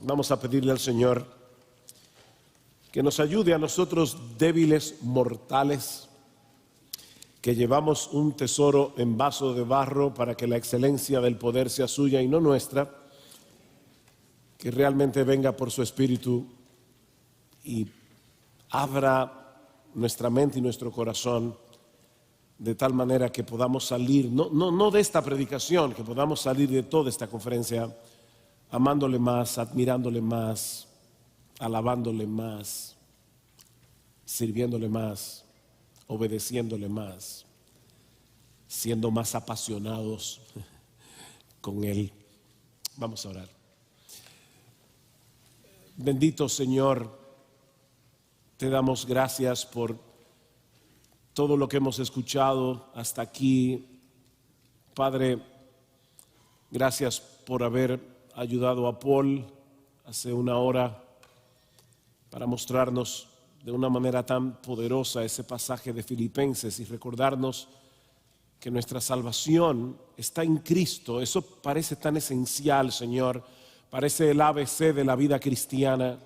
Vamos a pedirle al Señor que nos ayude a nosotros débiles mortales, que llevamos un tesoro en vaso de barro para que la excelencia del poder sea suya y no nuestra, que realmente venga por su Espíritu y abra nuestra mente y nuestro corazón de tal manera que podamos salir, no de esta predicación, que podamos salir de toda esta conferencia amándole más, admirándole más, alabándole más, sirviéndole más, obedeciéndole más, siendo más apasionados con Él. Vamos a orar. Bendito Señor, te damos gracias por todo lo que hemos escuchado hasta aquí. Padre, gracias por haber ayudado a Paul hace una hora para mostrarnos de una manera tan poderosa ese pasaje de Filipenses y recordarnos que nuestra salvación está en Cristo. Eso parece tan esencial, Señor, parece el ABC de la vida cristiana,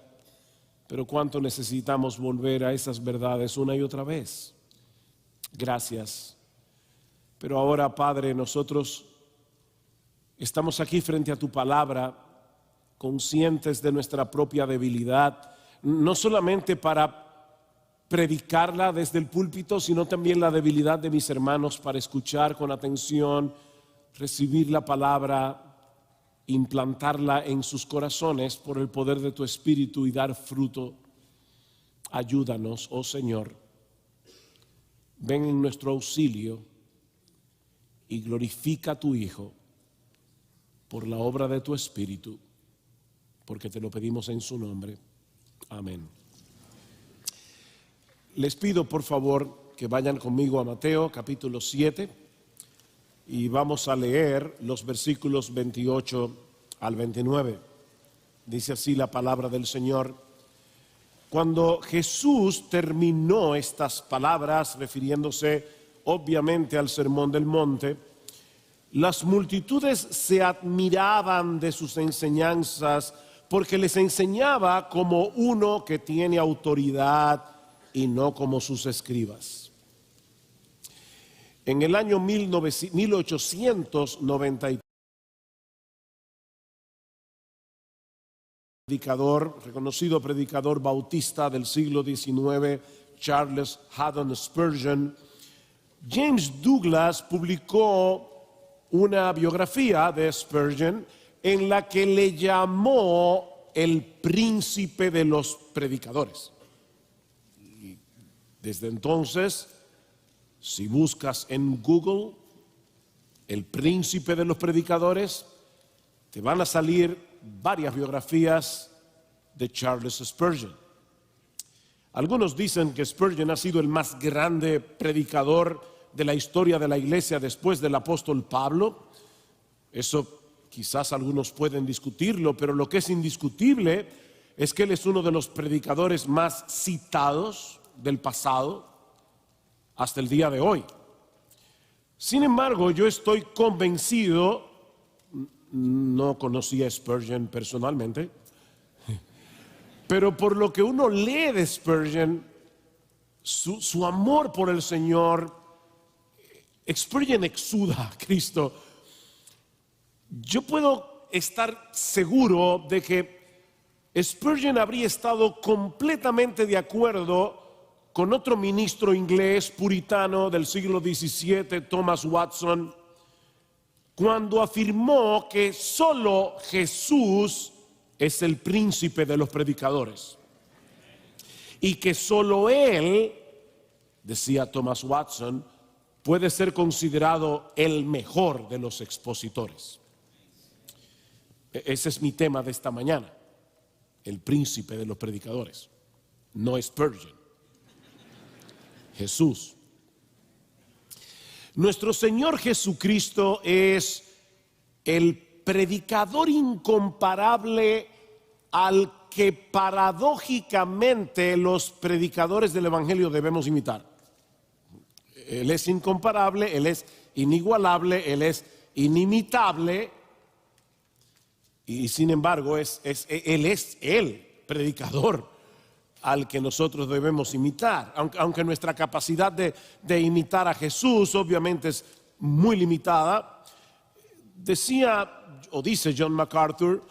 pero cuánto necesitamos volver a esas verdades una y otra vez. Gracias. Pero ahora, Padre, nosotros estamos aquí frente a tu palabra, conscientes de nuestra propia debilidad, no solamente para predicarla desde el púlpito, sino también la debilidad de mis hermanos para escuchar con atención, recibir la palabra, implantarla en sus corazones por el poder de tu Espíritu y dar fruto. Ayúdanos, oh Señor. Ven en nuestro auxilio y glorifica a tu Hijo por la obra de tu Espíritu, porque te lo pedimos en su nombre. Amén. Les pido por favor que vayan conmigo a Mateo capítulo 7 y vamos a leer los versículos 28 al 29. Dice así la palabra del Señor. Cuando Jesús terminó estas palabras, refiriéndose obviamente al Sermón del Monte, las multitudes se admiraban de sus enseñanzas porque les enseñaba como uno que tiene autoridad y no como sus escribas. En el año 1893, reconocido predicador bautista del siglo XIX, Charles Haddon Spurgeon, James Douglas publicó una biografía de Spurgeon en la que le llamó el príncipe de los predicadores. Y desde entonces, si buscas en Google el príncipe de los predicadores, te van a salir varias biografías de Charles Spurgeon. Algunos dicen que Spurgeon ha sido el más grande predicador de la historia de la iglesia después del apóstol Pablo. Eso quizás algunos pueden discutirlo, pero lo que es indiscutible es que él es uno de los predicadores más citados del pasado hasta el día de hoy. Sin embargo, yo estoy convencido, no conocí a Spurgeon personalmente, pero por lo que uno lee de Spurgeon, su amor por el Señor, Spurgeon exuda a Cristo. Yo puedo estar seguro de que Spurgeon habría estado completamente de acuerdo con otro ministro inglés puritano del siglo XVII, Thomas Watson, cuando afirmó que solo Jesús es el príncipe de los predicadores y que solo Él, decía Thomas Watson, puede ser considerado el mejor de los expositores. Ese es mi tema de esta mañana, el príncipe de los predicadores, no Spurgeon, Jesús. Nuestro Señor Jesucristo es el predicador incomparable al que paradójicamente los predicadores del Evangelio debemos imitar. Él es incomparable, Él es inigualable, Él es inimitable. Y sin embargo, Él es el predicador al que nosotros debemos imitar. Aunque nuestra capacidad de imitar a Jesús obviamente es muy limitada, decía o dice John MacArthur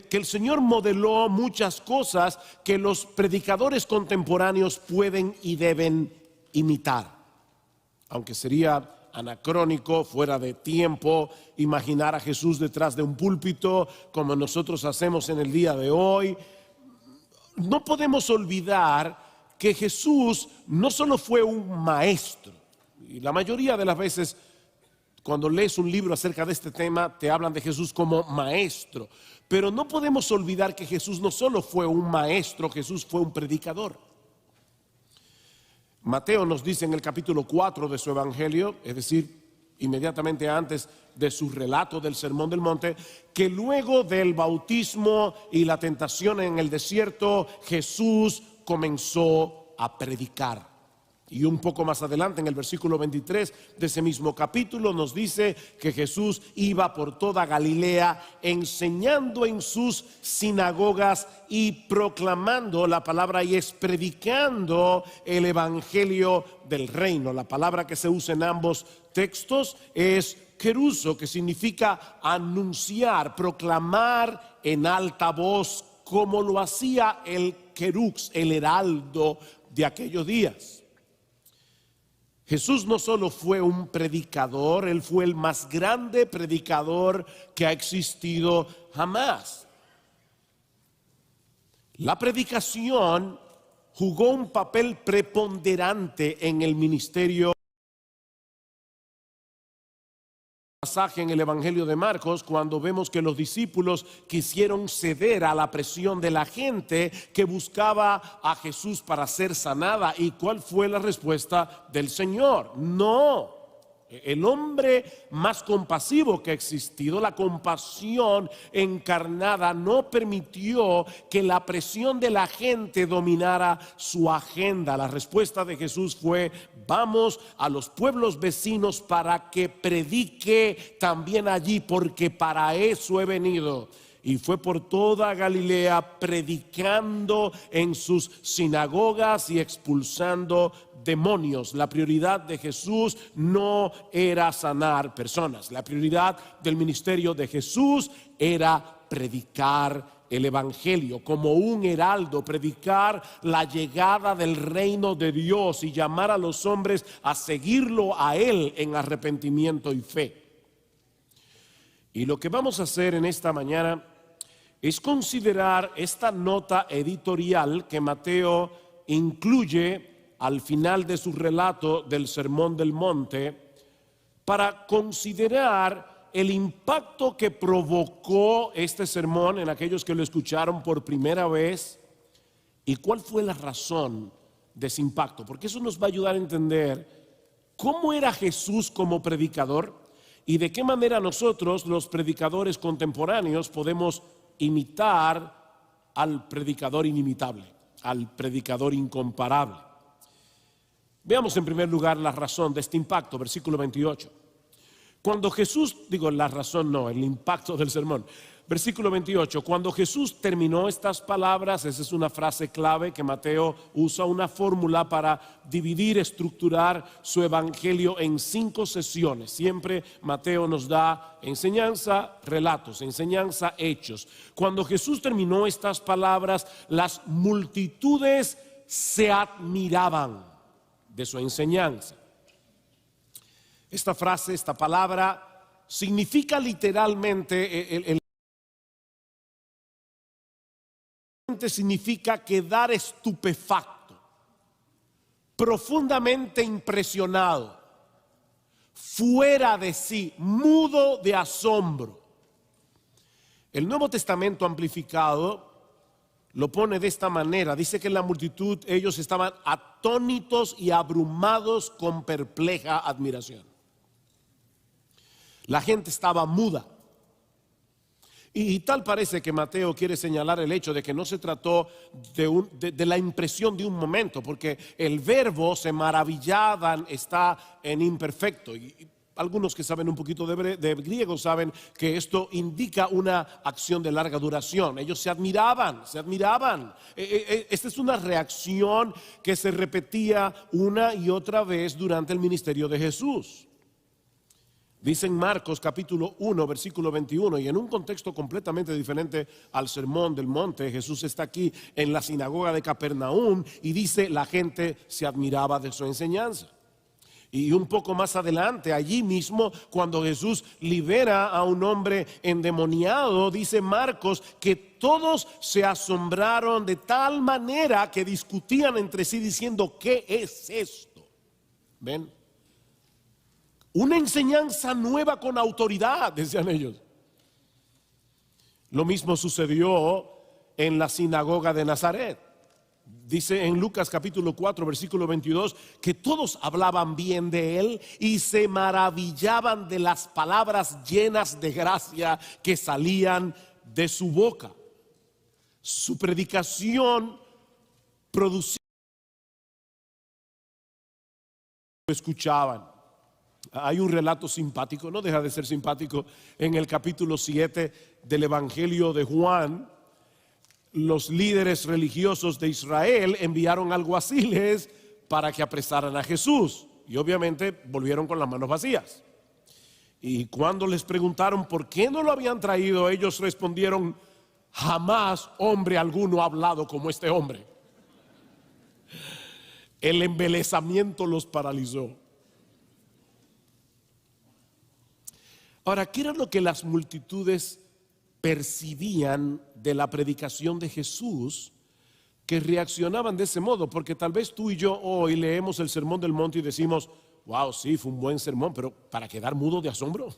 que el Señor modeló muchas cosas que los predicadores contemporáneos pueden y deben imitar. Aunque sería anacrónico, fuera de tiempo, imaginar a Jesús detrás de un púlpito como nosotros hacemos en el día de hoy, no podemos olvidar que Jesús no solo fue un maestro, y la mayoría de las veces cuando lees un libro acerca de este tema te hablan de Jesús como maestro, pero no podemos olvidar que Jesús no solo fue un maestro, Jesús fue un predicador. Mateo nos dice en el capítulo 4 de su evangelio, es decir, inmediatamente antes de su relato del Sermón del Monte, que luego del bautismo y la tentación en el desierto, Jesús comenzó a predicar. Y un poco más adelante, en el versículo 23 de ese mismo capítulo, nos dice que Jesús iba por toda Galilea enseñando en sus sinagogas y proclamando, la palabra ahí es predicando el evangelio del reino. La palabra que se usa en ambos textos es keruso, que significa anunciar, proclamar en alta voz, como lo hacía el kerux, el heraldo de aquellos días. Jesús no solo fue un predicador, Él fue el más grande predicador que ha existido jamás. La predicación jugó un papel preponderante en el ministerio. Pasaje en el Evangelio de Marcos, cuando vemos que los discípulos quisieron ceder a la presión de la gente que buscaba a Jesús para ser sanada. ¿Y cuál fue la respuesta del Señor? No. El hombre más compasivo que ha existido, la compasión encarnada, no permitió que la presión de la gente dominara su agenda. La respuesta de Jesús fue: vamos a los pueblos vecinos para que predique también allí, porque para eso he venido. Y fue por toda Galilea predicando en sus sinagogas y expulsando demonios. La prioridad de Jesús no era sanar personas. La prioridad del ministerio de Jesús era predicar el evangelio como un heraldo, predicar la llegada del reino de Dios y llamar a los hombres a seguirlo a Él en arrepentimiento y fe. Y lo que vamos a hacer en esta mañana es considerar esta nota editorial que Mateo incluye al final de su relato del Sermón del Monte, para considerar el impacto que provocó este sermón en aquellos que lo escucharon por primera vez y cuál fue la razón de ese impacto, porque eso nos va a ayudar a entender cómo era Jesús como predicador y de qué manera nosotros, los predicadores contemporáneos, podemos imitar al predicador inimitable, al predicador incomparable. Veamos en primer lugar la razón de este impacto, versículo 28. Cuando Jesús, la razón no, el impacto del sermón. Versículo 28, cuando Jesús terminó estas palabras, esa es una frase clave que Mateo usa, una fórmula para dividir, estructurar su evangelio en 5 sesiones. Siempre Mateo nos da enseñanza, relatos, enseñanza, hechos. Cuando Jesús terminó estas palabras, las multitudes se admiraban de su enseñanza. Esta frase, esta palabra, significa literalmente significa quedar estupefacto, profundamente impresionado, fuera de sí, mudo de asombro. El Nuevo Testamento amplificado lo pone de esta manera, dice que en la multitud ellos estaban atónitos y abrumados con perpleja admiración. La gente estaba muda. Y tal parece que Mateo quiere señalar el hecho de que no se trató de la impresión de un momento, porque el verbo se maravillaban está en imperfecto. Y Algunos que saben un poquito de griego saben que esto indica una acción de larga duración. Ellos se admiraban, se admiraban. Esta es una reacción que se repetía una y otra vez durante el ministerio de Jesús. Dice en Marcos capítulo 1, versículo 21, y en un contexto completamente diferente al sermón del monte, Jesús está aquí en la sinagoga de Capernaum y dice: la gente se admiraba de su enseñanza. Y un poco más adelante, allí mismo, cuando Jesús libera a un hombre endemoniado, dice Marcos que todos se asombraron de tal manera que discutían entre sí diciendo: ¿qué es esto? ¿Ven? Una enseñanza nueva con autoridad, decían ellos. Lo mismo sucedió en la sinagoga de Nazaret. Dice en Lucas capítulo 4 versículo 22 que todos hablaban bien de él y se maravillaban de las palabras llenas de gracia que salían de su boca. Su predicación producía, escuchaban. Hay un relato simpático, no deja de ser simpático, en el capítulo 7 del Evangelio de Juan. Los líderes religiosos de Israel enviaron alguaciles para que apresaran a Jesús y obviamente volvieron con las manos vacías. Y cuando les preguntaron por qué no lo habían traído, ellos respondieron: jamás hombre alguno ha hablado como este hombre. El embelesamiento los paralizó. Ahora, ¿qué era lo que las multitudes percibían de la predicación de Jesús que reaccionaban de ese modo? Porque tal vez tú y yo hoy leemos el Sermón del Monte y decimos: wow, sí, fue un buen sermón, pero ¿para quedar mudo de asombro?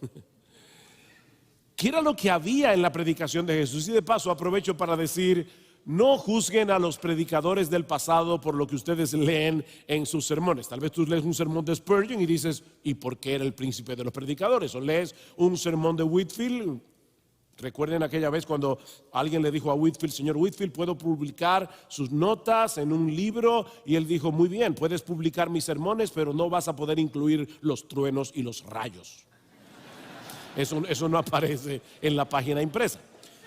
¿Qué era lo que había en la predicación de Jesús? Y de paso aprovecho para decir: no juzguen a los predicadores del pasado por lo que ustedes leen en sus sermones. Tal vez tú lees un sermón de Spurgeon y dices: ¿y por qué era el príncipe de los predicadores? O lees un sermón de Whitefield. Recuerden aquella vez cuando alguien le dijo a Whitefield: señor Whitefield, ¿puedo publicar sus notas en un libro? Y él dijo: muy bien, puedes publicar mis sermones, pero no vas a poder incluir los truenos y los rayos. Eso no aparece en la página impresa.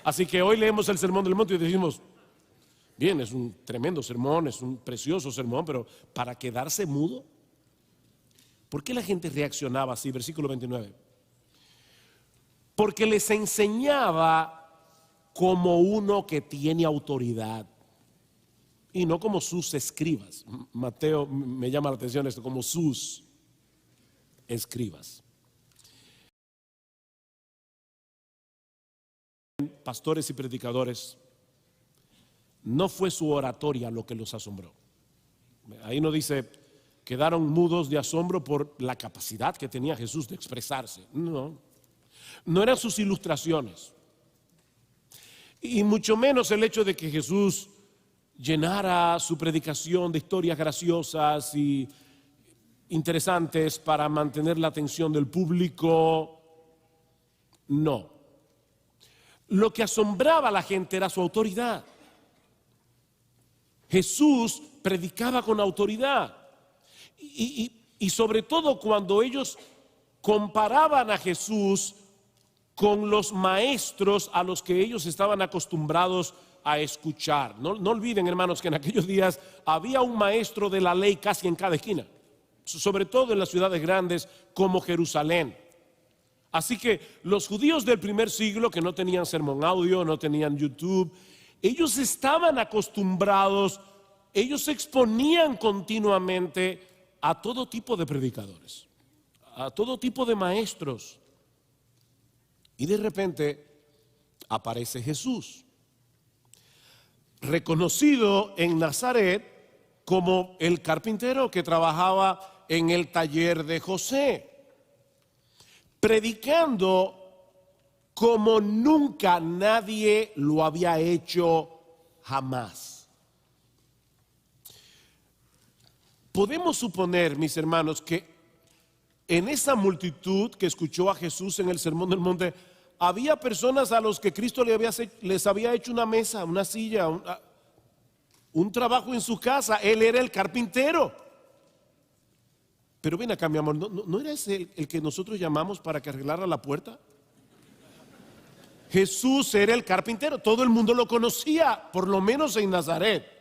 Así que hoy leemos el Sermón del Monte y decimos: bien, es un tremendo sermón, es un precioso sermón, pero ¿para quedarse mudo? ¿Por qué la gente reaccionaba así? Versículo 29. Porque les enseñaba como uno que tiene autoridad y no como sus escribas. Mateo me llama la atención esto, como sus escribas. Pastores y predicadores, no fue su oratoria lo que los asombró. Ahí no dice quedaron mudos de asombro por la capacidad que tenía Jesús de expresarse. No eran sus ilustraciones, y mucho menos el hecho de que Jesús llenara su predicación de historias graciosas y interesantes para mantener la atención del público. No. Lo que asombraba a la gente era su autoridad. Jesús predicaba con autoridad y sobre todo cuando ellos comparaban a Jesús con los maestros a los que ellos estaban acostumbrados a escuchar. No olviden, hermanos, que en aquellos días había un maestro de la ley casi en cada esquina, sobre todo en las ciudades grandes como Jerusalén. Así que los judíos del primer siglo, que no tenían sermón audio, no tenían YouTube, ellos estaban acostumbrados, ellos se exponían continuamente a todo tipo de predicadores, a todo tipo de maestros. Y de repente aparece Jesús, reconocido en Nazaret como el carpintero que trabajaba en el taller de José, predicando como nunca nadie lo había hecho jamás. Podemos suponer, mis hermanos, que en esa multitud que escuchó a Jesús en el Sermón del Monte, había personas a los que Cristo les había hecho una mesa, una silla, un trabajo en su casa. Él era el carpintero. Pero ven acá, mi amor, ¿no era ese el que nosotros llamamos para que arreglara la puerta? Jesús era el carpintero, todo el mundo lo conocía, por lo menos en Nazaret.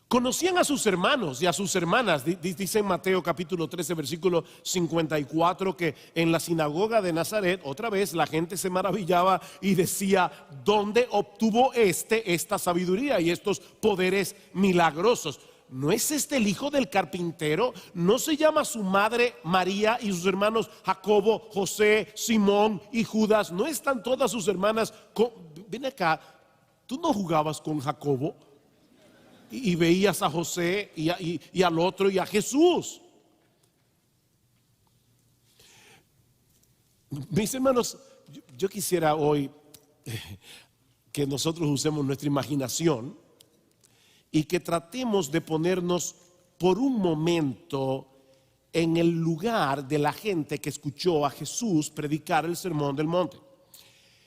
Conocían a sus hermanos y a sus hermanas. Dice en Mateo capítulo 13 versículo 54 que en la sinagoga de Nazaret otra vez la gente se maravillaba y decía: ¿dónde obtuvo esta sabiduría y estos poderes milagrosos? ¿No es este el hijo del carpintero? ¿No se llama su madre María y sus hermanos Jacobo, José, Simón y Judas? ¿No están todas sus hermanas ven acá, ¿tú no jugabas con Jacobo? Y veías a José y al otro y a Jesús. Mis hermanos, yo quisiera hoy que nosotros usemos nuestra imaginación y que tratemos de ponernos por un momento en el lugar de la gente que escuchó a Jesús predicar el Sermón del Monte.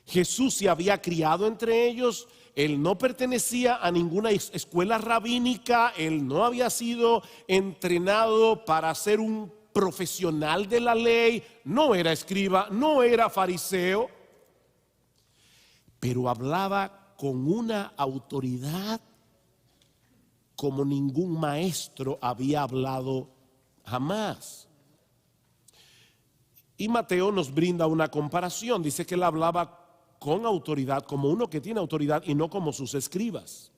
Jesús se había criado entre ellos. Él no pertenecía a ninguna escuela rabínica, él no había sido entrenado para ser un profesional de la ley, no era escriba, no era fariseo, pero hablaba con una autoridad como ningún maestro había hablado jamás. Y Mateo nos brinda una comparación, dice que él hablaba con autoridad, como uno que tiene autoridad y no como sus escribas.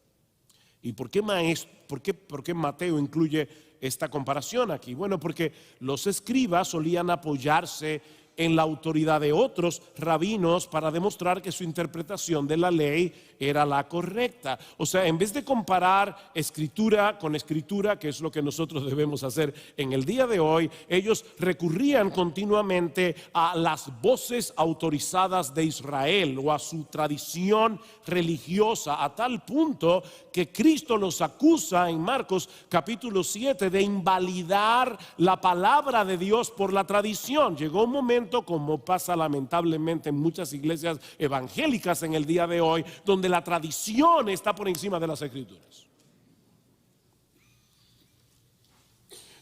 ¿Y por qué Mateo incluye esta comparación aquí? Bueno, porque los escribas solían apoyarse en la autoridad de otros rabinos para demostrar que su interpretación de la ley era la correcta. O sea, en vez de comparar escritura con escritura, que es lo que nosotros debemos hacer en el día de hoy, ellos recurrían continuamente a las voces autorizadas de Israel o a su tradición religiosa, a tal punto que Cristo los acusa en Marcos capítulo 7 de invalidar la palabra de Dios por la tradición. Llegó un momento, como pasa lamentablemente en muchas iglesias evangélicas en el día de hoy, donde la tradición está por encima de las escrituras.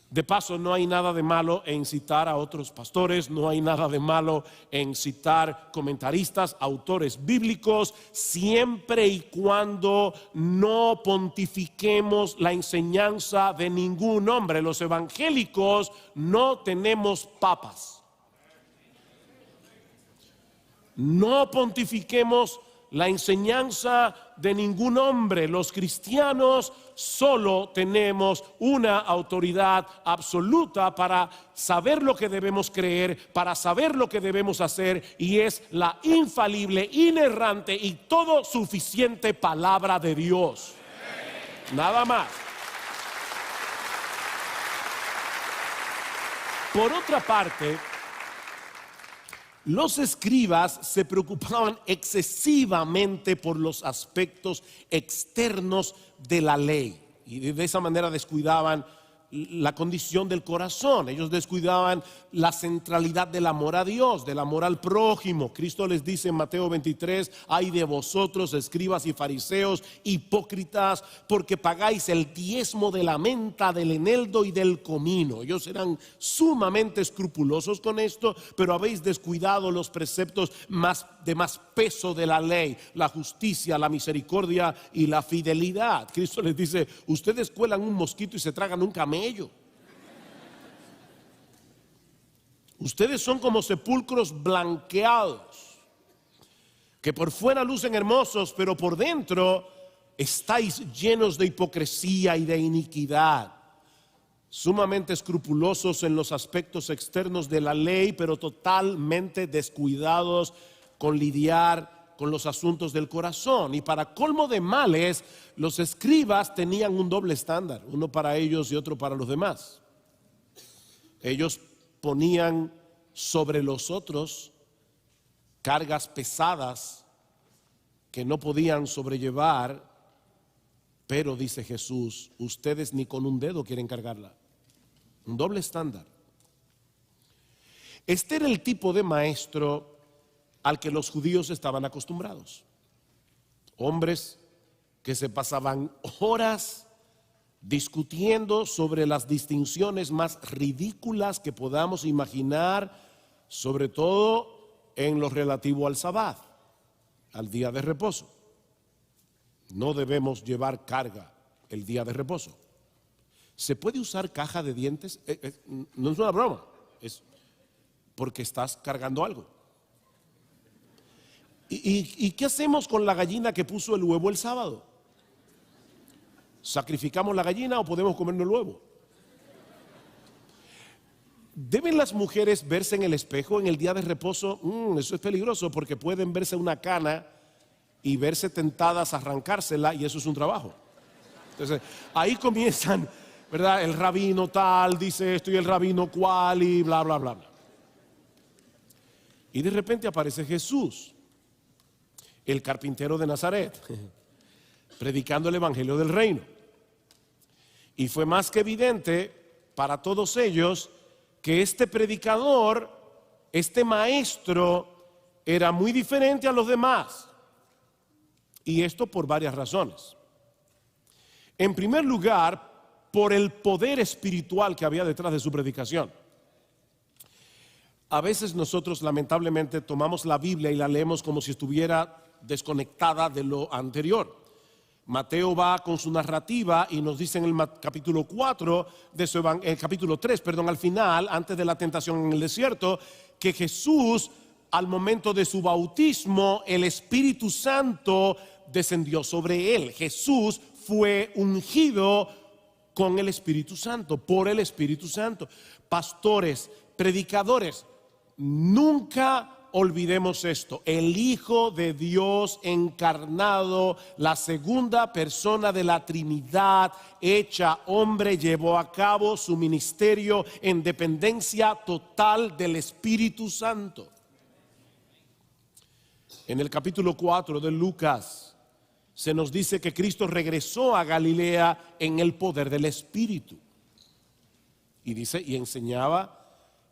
De paso, no hay nada de malo en citar a otros pastores, no hay nada de malo en citar comentaristas, autores bíblicos, siempre y cuando no pontifiquemos la enseñanza de ningún hombre. Los evangélicos no tenemos papas. No pontifiquemos la enseñanza de ningún hombre. Los cristianos solo tenemos una autoridad absoluta para saber lo que debemos creer, para saber lo que debemos hacer, y es la infalible, inerrante y todo suficiente palabra de Dios. Nada más. Por otra parte, los escribas se preocupaban excesivamente por los aspectos externos de la ley y de esa manera descuidaban la condición del corazón. Ellos descuidaban la centralidad del amor a Dios, del amor al prójimo. Cristo les dice en Mateo 23: ay de vosotros, escribas y fariseos, hipócritas, porque pagáis el diezmo de la menta, del eneldo y del comino. Ellos eran sumamente escrupulosos con esto, pero habéis descuidado los preceptos de más peso de la ley: la justicia, la misericordia y la fidelidad. Cristo les dice: ustedes cuelan un mosquito y se tragan un camello. Ustedes son como sepulcros blanqueados, que por fuera lucen hermosos, pero por dentro estáis llenos de hipocresía y de iniquidad. Sumamente escrupulosos en los aspectos externos de la ley, pero totalmente descuidados con lidiar con los asuntos del corazón. Y para colmo de males, los escribas tenían un doble estándar, uno para ellos y otro para los demás. Ellos ponían sobre los otros cargas pesadas que no podían sobrellevar, pero dice Jesús: ustedes ni con un dedo quieren cargarla. Un doble estándar. Este era el tipo de maestro al que los judíos estaban acostumbrados. Hombres que se pasaban horas discutiendo sobre las distinciones más ridículas que podamos imaginar, sobre todo en lo relativo al Sabbat, al día de reposo. No debemos llevar carga el día de reposo. ¿Se puede usar caja de dientes? No es una broma, es porque estás cargando algo. ¿Y qué hacemos con la gallina que puso el huevo el sábado? ¿Sacrificamos la gallina o podemos comernos el huevo? ¿Deben las mujeres verse en el espejo en el día de reposo? Eso es peligroso porque pueden verse una cana y verse tentadas a arrancársela, y eso es un trabajo. Entonces, ahí comienzan, ¿verdad? El rabino tal dice esto y el rabino cual y bla, bla, bla, bla. Y de repente aparece Jesús, el carpintero de Nazaret, predicando el evangelio del reino. Y fue más que evidente para todos ellos que este predicador, este maestro, era muy diferente a los demás. Y esto por varias razones. En primer lugar, por el poder espiritual que había detrás de su predicación. A veces nosotros lamentablemente tomamos la Biblia y la leemos como si estuviera desconectada de lo anterior. Mateo va con su narrativa y nos dice en el capítulo 4 de su capítulo 3, perdón, al final, antes de la tentación en el desierto, que Jesús, al momento de su bautismo, el Espíritu Santo descendió sobre él. Jesús fue ungido con el Espíritu Santo, por el Espíritu Santo. Pastores, predicadores, nunca olvidemos esto: el Hijo de Dios encarnado, la segunda persona de la Trinidad hecha hombre, llevó a cabo su ministerio en dependencia total del Espíritu Santo. En el capítulo 4 de Lucas se nos dice que Cristo regresó a Galilea en el poder del Espíritu. Y dice, y enseñaba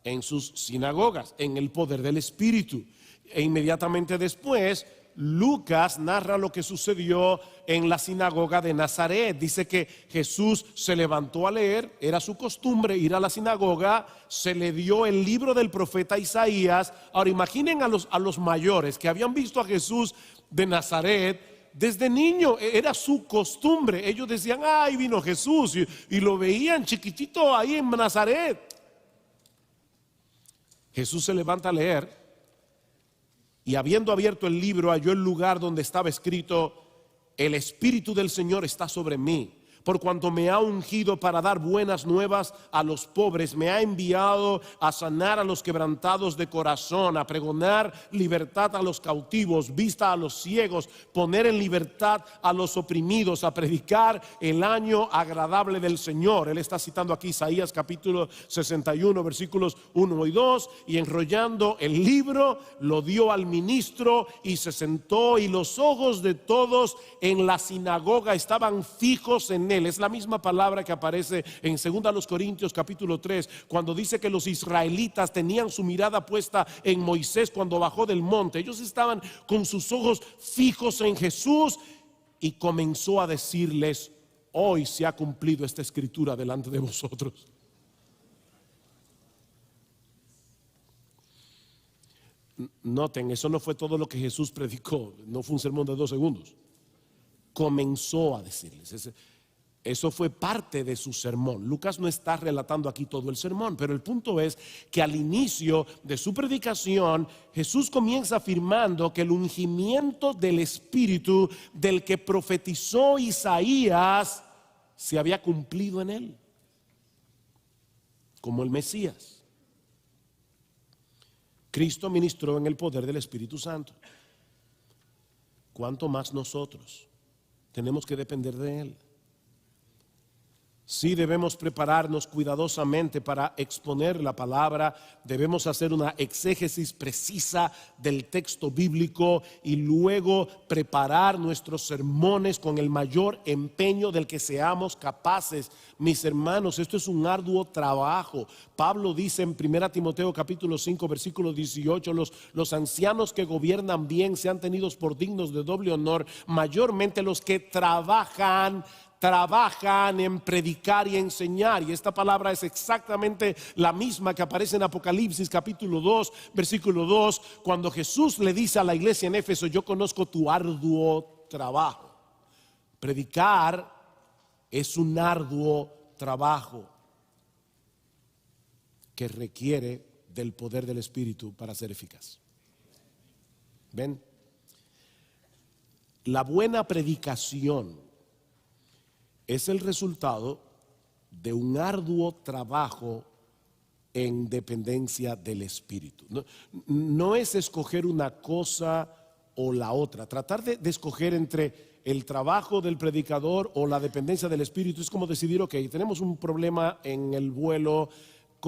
en sus sinagogas, en el poder del Espíritu. E inmediatamente después, Lucas narra lo que sucedió en la sinagoga de Nazaret. Dice que Jesús se levantó a leer, era su costumbre ir a la sinagoga, se le dio el libro del profeta Isaías. Ahora imaginen a los mayores que habían visto a Jesús de Nazaret desde niño, era su costumbre. Ellos decían, ahí vino Jesús, y lo veían chiquitito ahí en Nazaret. Jesús se levanta a leer y, habiendo abierto el libro, halló el lugar donde estaba escrito: el Espíritu del Señor está sobre mí, por cuanto me ha ungido para dar buenas nuevas a los pobres, me ha enviado a sanar a los quebrantados de corazón, a pregonar libertad a los cautivos, vista a los ciegos, poner en libertad a los oprimidos, a predicar el año agradable del Señor. Él está citando aquí Isaías capítulo 61 versículos 1 y 2, y enrollando el libro lo dio al ministro y se sentó, y los ojos de todos en la sinagoga estaban fijos en él. Es la misma palabra que aparece en 2 Corintios capítulo 3, cuando dice que los israelitas tenían su mirada puesta en Moisés cuando bajó del monte. Ellos estaban con sus ojos fijos en Jesús, y comenzó a decirles: hoy se ha cumplido esta escritura delante de vosotros. Noten, eso no fue todo lo que Jesús predicó, no fue un sermón de 2 segundos. Comenzó a decirles, eso fue parte de su sermón. Lucas no está relatando aquí todo el sermón, pero el punto es que al inicio de su predicación, Jesús comienza afirmando que el ungimiento del Espíritu del que profetizó Isaías se había cumplido en él, como el Mesías. Cristo ministró en el poder del Espíritu Santo. ¿Cuánto más nosotros tenemos que depender de él? Sí, debemos prepararnos cuidadosamente para exponer la palabra. Debemos hacer una exégesis precisa del texto bíblico y luego preparar nuestros sermones con el mayor empeño del que seamos capaces. Mis hermanos, esto es un arduo trabajo. Pablo dice en 1 Timoteo capítulo 5 versículo 18: los ancianos que gobiernan bien sean tenidos por dignos de doble honor, mayormente los que trabajan trabajan en predicar y enseñar. Y esta palabra es exactamente la misma que aparece en Apocalipsis capítulo 2, versículo 2, cuando Jesús le dice a la iglesia en Éfeso: yo conozco tu arduo trabajo. Predicar es un arduo trabajo que requiere del poder del Espíritu para ser eficaz. ¿Ven? La buena predicación es el resultado de un arduo trabajo en dependencia del Espíritu. No es escoger una cosa o la otra. Tratar de escoger entre el trabajo del predicador o la dependencia del Espíritu es como decidir: ok, tenemos un problema en el vuelo.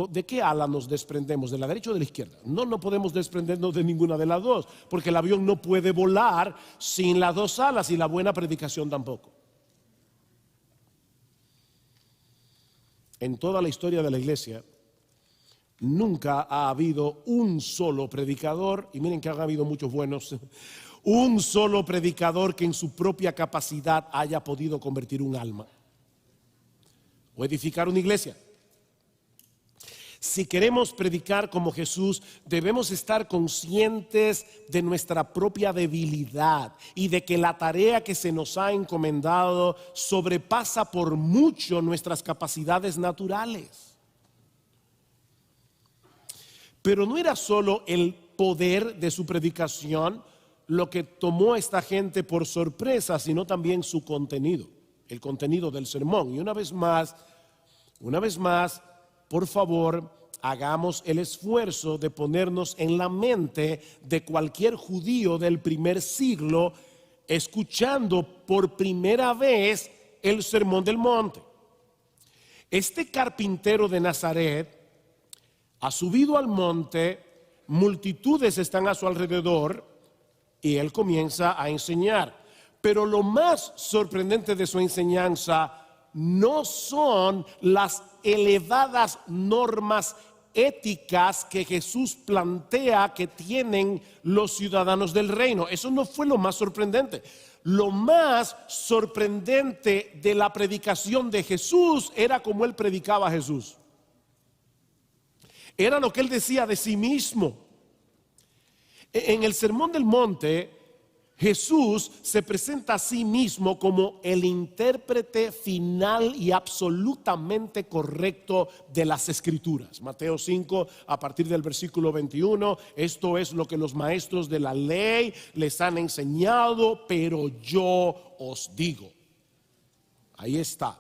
¿De qué ala nos desprendemos? ¿De la derecha o de la izquierda? No podemos desprendernos de ninguna de las dos, porque el avión no puede volar sin las dos alas, y la buena predicación tampoco. En toda la historia de la iglesia nunca ha habido un solo predicador, y miren que han habido muchos buenos, un solo predicador que en su propia capacidad haya podido convertir un alma o edificar una iglesia. Si queremos predicar como Jesús, debemos estar conscientes de nuestra propia debilidad y de que la tarea que se nos ha encomendado sobrepasa por mucho nuestras capacidades naturales. Pero no era solo el poder de su predicación lo que tomó a esta gente por sorpresa, sino también su contenido, el contenido del sermón. Y una vez más, por favor, hagamos el esfuerzo de ponernos en la mente de cualquier judío del primer siglo escuchando por primera vez el Sermón del Monte. Este carpintero de Nazaret ha subido al monte, multitudes están a su alrededor y él comienza a enseñar. Pero lo más sorprendente de su enseñanza no son las elevadas normas éticas que Jesús plantea que tienen los ciudadanos del reino. Eso no fue lo más sorprendente. Lo más sorprendente de la predicación de Jesús era cómo él predicaba a Jesús. Era lo que él decía de sí mismo. En el Sermón del Monte, Jesús se presenta a sí mismo como el intérprete final y absolutamente correcto de las Escrituras. Mateo 5, a partir del versículo 21, esto es lo que los maestros de la ley les han enseñado, pero yo os digo. Ahí está.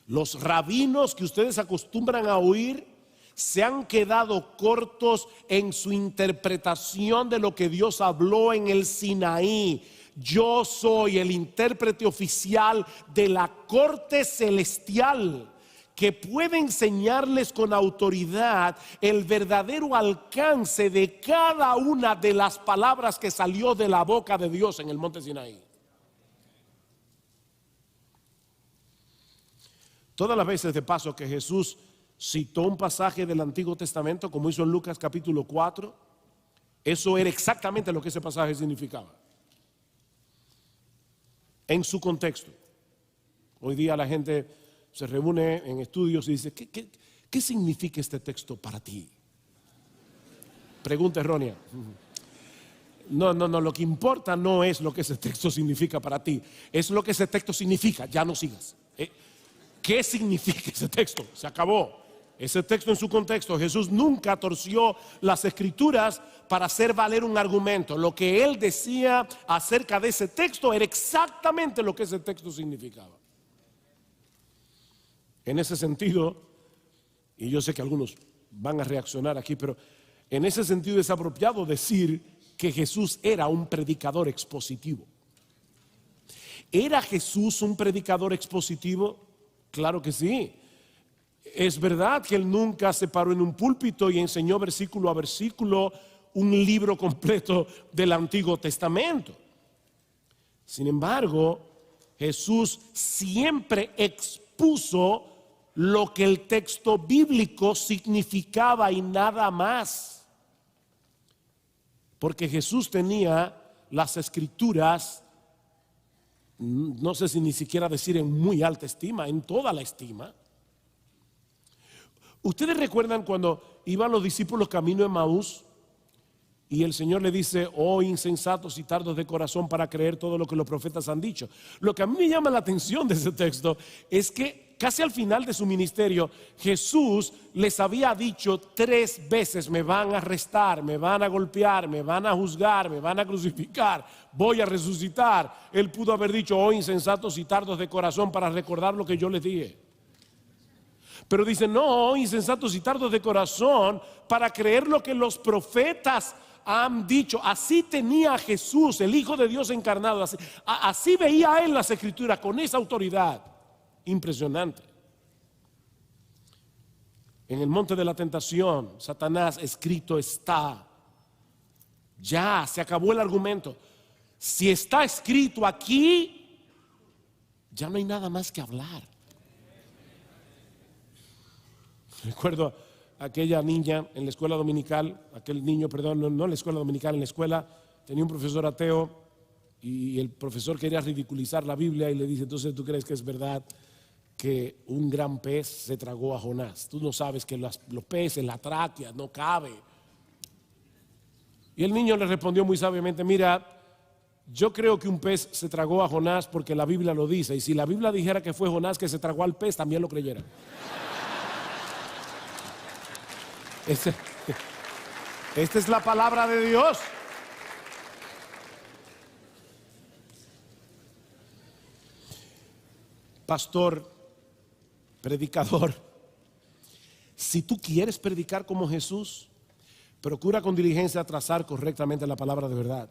Los rabinos que ustedes acostumbran a oír se han quedado cortos en su interpretación de lo que Dios habló en el Sinaí. Yo soy el intérprete oficial de la corte celestial que puede enseñarles con autoridad el verdadero alcance de cada una de las palabras que salió de la boca de Dios en el monte Sinaí. Todas las veces, de paso, que Jesús citó un pasaje del Antiguo Testamento, como hizo en Lucas capítulo 4, eso era exactamente lo que ese pasaje significaba, en su contexto. Hoy día la gente se reúne en estudios y dice: ¿qué significa este texto para ti? Pregunta errónea. No, lo que importa no es lo que ese texto significa para ti, es lo que ese texto significa. Ya no sigas. ¿Qué significa ese texto? Se acabó. Ese texto en su contexto. Jesús nunca torció las Escrituras para hacer valer un argumento. Lo que él decía acerca de ese texto era exactamente lo que ese texto significaba. En ese sentido, y yo sé que algunos van a reaccionar aquí, pero en ese sentido es apropiado decir que Jesús era un predicador expositivo. ¿Era Jesús un predicador expositivo? Claro que sí. Es verdad que él nunca se paró en un púlpito y enseñó versículo a versículo un libro completo del Antiguo Testamento. Sin embargo, Jesús siempre expuso lo que el texto bíblico significaba y nada más. Porque Jesús tenía las Escrituras no sé si ni siquiera decir en muy alta estima, en toda la estima. ¿Ustedes recuerdan cuando iban los discípulos camino de Emaús y el Señor le dice: oh insensatos y tardos de corazón para creer todo lo que los profetas han dicho? Lo que a mí me llama la atención de ese texto es que casi al final de su ministerio Jesús les había dicho 3 veces: me van a arrestar, me van a golpear, me van a juzgar, me van a crucificar, voy a resucitar. Él pudo haber dicho: oh insensatos y tardos de corazón, para recordar lo que yo les dije. Pero dice: no, insensatos y tardos de corazón, para creer lo que los profetas han dicho. Así tenía Jesús, el Hijo de Dios encarnado, así veía él las Escrituras, con esa autoridad impresionante. En el monte de la tentación, Satanás: escrito está. Ya se acabó el argumento. Si está escrito aquí, ya no hay nada más que hablar. Recuerdo aquella niña en la escuela dominical, aquel niño, perdón, no en la escuela dominical, en la escuela tenía un profesor ateo y el profesor quería ridiculizar la Biblia y le dice: entonces, ¿tú crees que es verdad que un gran pez se tragó a Jonás? Tú no sabes que los peces, la tráquea, no cabe. Y el niño le respondió muy sabiamente: mira, yo creo que un pez se tragó a Jonás porque la Biblia lo dice, y si la Biblia dijera que fue Jonás que se tragó al pez, también lo creyera. Esta es la palabra de Dios. Pastor, predicador, si tú quieres predicar como Jesús, procura con diligencia trazar correctamente la palabra de verdad.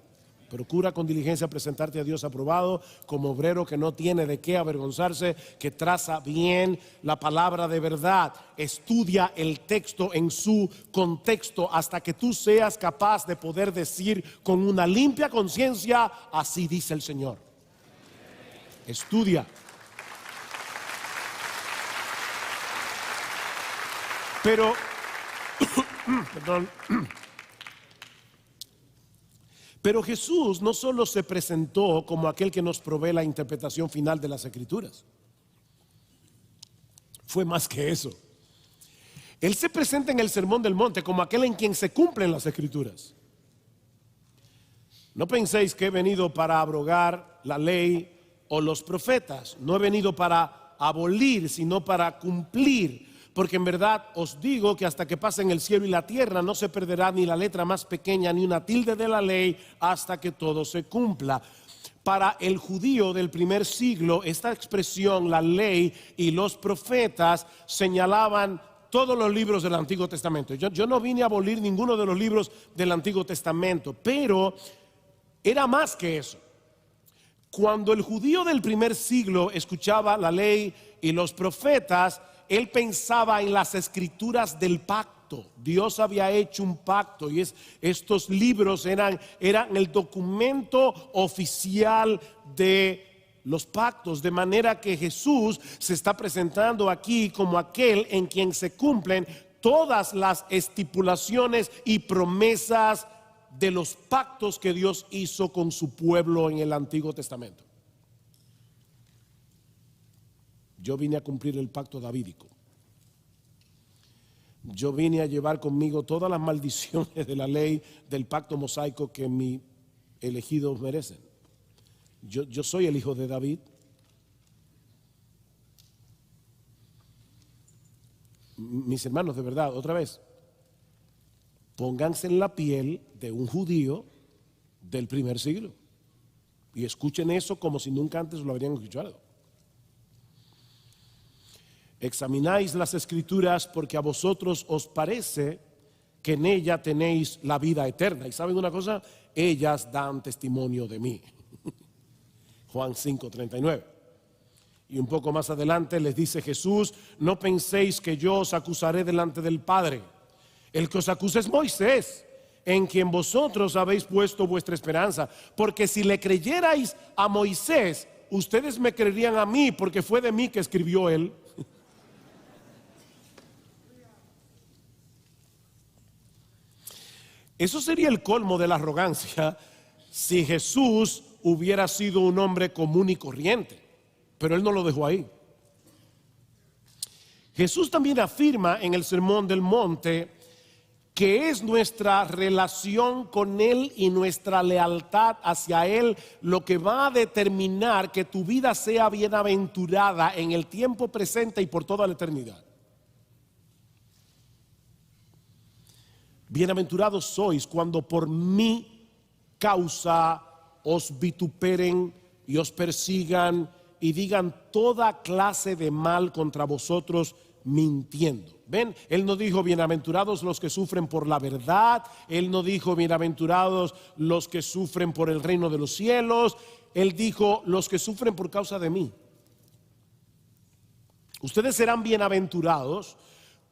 Procura con diligencia presentarte a Dios aprobado, como obrero que no tiene de qué avergonzarse, que traza bien la palabra de verdad. Estudia el texto en su contexto hasta que tú seas capaz de poder decir con una limpia conciencia: así dice el Señor. Estudia. Pero, perdón. Pero Jesús no solo se presentó como aquel que nos provee la interpretación final de las Escrituras. Fue más que eso. Él se presenta en el Sermón del Monte como aquel en quien se cumplen las Escrituras. No penséis que he venido para abrogar la ley o los profetas. No he venido para abolir, sino para cumplir. Porque en verdad os digo que hasta que pasen el cielo y la tierra no se perderá ni la letra más pequeña ni una tilde de la ley hasta que todo se cumpla. Para el judío del primer siglo, esta expresión, la ley y los profetas, señalaban todos los libros del Antiguo Testamento. Yo no vine a abolir ninguno de los libros del Antiguo Testamento, pero era más que eso. Cuando el judío del primer siglo escuchaba la ley y los profetas, él pensaba en las escrituras del pacto. Dios había hecho un pacto y estos libros eran el documento oficial de los pactos. De manera que Jesús se está presentando aquí como aquel en quien se cumplen todas las estipulaciones y promesas de los pactos que Dios hizo con su pueblo en el Antiguo Testamento. Yo vine a cumplir el pacto davídico. Yo vine a llevar conmigo todas las maldiciones de la ley del pacto mosaico que mis elegidos merecen. Yo soy el hijo de David. Mis hermanos, de verdad, otra vez, pónganse en la piel de un judío del primer siglo y escuchen eso como si nunca antes lo habrían escuchado. Examináis las Escrituras porque a vosotros os parece que en ella tenéis la vida eterna. Y ¿saben una cosa? Ellas dan testimonio de mí. Juan 5:39. Y un poco más adelante les dice Jesús: no penséis que yo os acusaré delante del Padre. El que os acusa es Moisés, en quien vosotros habéis puesto vuestra esperanza. Porque si le creyerais a Moisés, ustedes me creerían a mí, porque fue de mí que escribió él. Eso sería el colmo de la arrogancia si Jesús hubiera sido un hombre común y corriente, pero él no lo dejó ahí. Jesús también afirma en el Sermón del Monte que es nuestra relación con Él y nuestra lealtad hacia Él lo que va a determinar que tu vida sea bienaventurada en el tiempo presente y por toda la eternidad. Bienaventurados sois cuando por mi causa os vituperen y os persigan y digan toda clase de mal contra vosotros mintiendo. ¿Ven? Él no dijo bienaventurados los que sufren por la verdad. Él no dijo bienaventurados los que sufren por el reino de los cielos. Él dijo los que sufren por causa de mí. Ustedes serán bienaventurados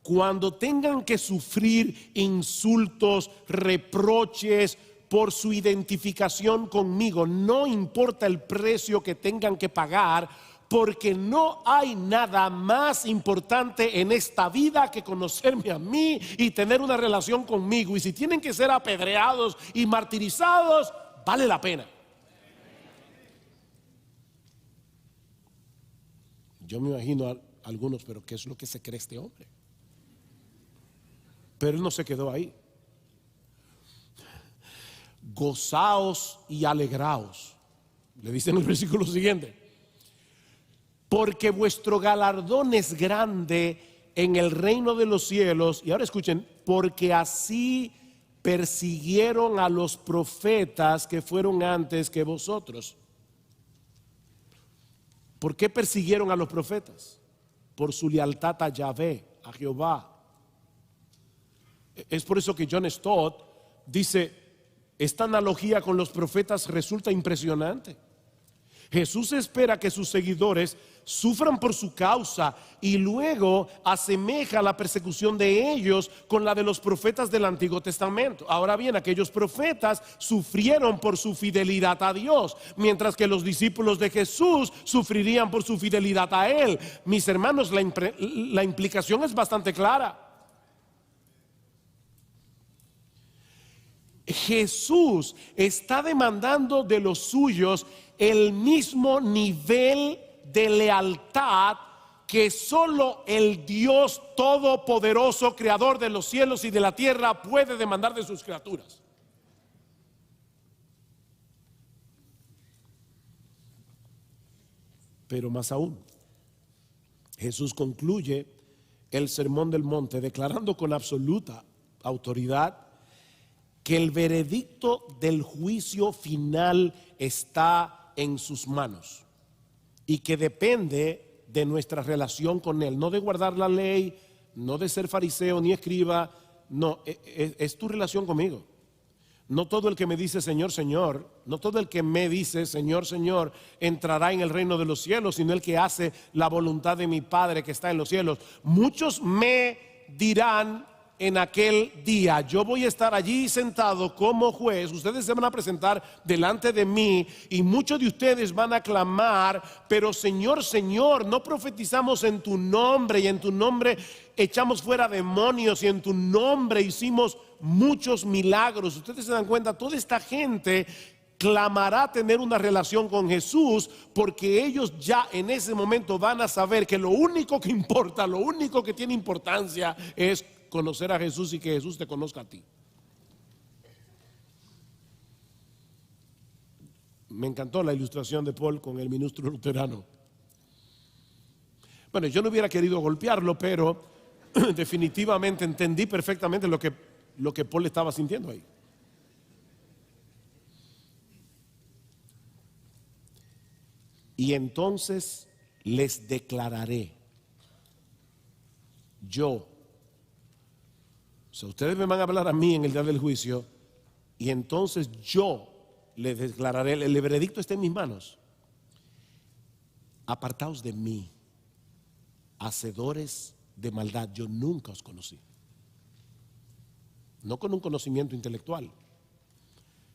cuando tengan que sufrir insultos, reproches por su identificación conmigo. No importa el precio que tengan que pagar, porque no hay nada más importante en esta vida que conocerme a mí y tener una relación conmigo. Y si tienen que ser apedreados y martirizados, vale la pena. Yo me imagino a algunos, pero ¿qué es lo que se cree este hombre? Pero él no se quedó ahí. Gozaos y alegraos, le dice en el versículo siguiente, porque vuestro galardón es grande en el reino de los cielos. Y ahora escuchen, porque así persiguieron a los profetas que fueron antes que vosotros. ¿Por qué persiguieron a los profetas? Por su lealtad a Yahvé, a Jehová. Es por eso que John Stott dice, esta analogía con los profetas resulta impresionante. Jesús espera que sus seguidores sufran por su causa y luego asemeja la persecución de ellos con la de los profetas del Antiguo Testamento. Ahora bien, aquellos profetas sufrieron por su fidelidad a Dios, mientras que los discípulos de Jesús sufrirían por su fidelidad a Él. Mis hermanos, la implicación es bastante clara. Jesús está demandando de los suyos el mismo nivel de lealtad que solo el Dios todopoderoso, creador de los cielos y de la tierra, puede demandar de sus criaturas. Pero más aún, Jesús concluye el Sermón del Monte declarando con absoluta autoridad que el veredicto del juicio final está en sus manos y que depende de nuestra relación con Él, no de guardar la ley, no de ser fariseo ni escriba, no, es tu relación conmigo. No todo el que me dice Señor, Señor, no todo el que me dice Señor, Señor entrará en el reino de los cielos, sino el que hace la voluntad de mi Padre que está en los cielos. Muchos me dirán en aquel día, yo voy a estar allí sentado como juez, ustedes se van a presentar delante de mí y muchos de ustedes van a clamar, pero Señor, Señor, no profetizamos en tu nombre y en tu nombre echamos fuera demonios y en tu nombre hicimos muchos milagros. Ustedes se dan cuenta, toda esta gente clamará tener una relación con Jesús, porque ellos ya en ese momento van a saber que lo único que importa, lo único que tiene importancia es conocer a Jesús y que Jesús te conozca a ti. Me encantó la ilustración de Paul con el ministro luterano. Bueno, yo no hubiera querido golpearlo, pero definitivamente entendí perfectamente lo que Paul estaba sintiendo ahí. Y entonces les declararé, yo, o sea, ustedes me van a hablar a mí en el día del juicio, y entonces yo les declararé, el veredicto está en mis manos. Apartaos de mí, hacedores de maldad, yo nunca os conocí. No con un conocimiento intelectual.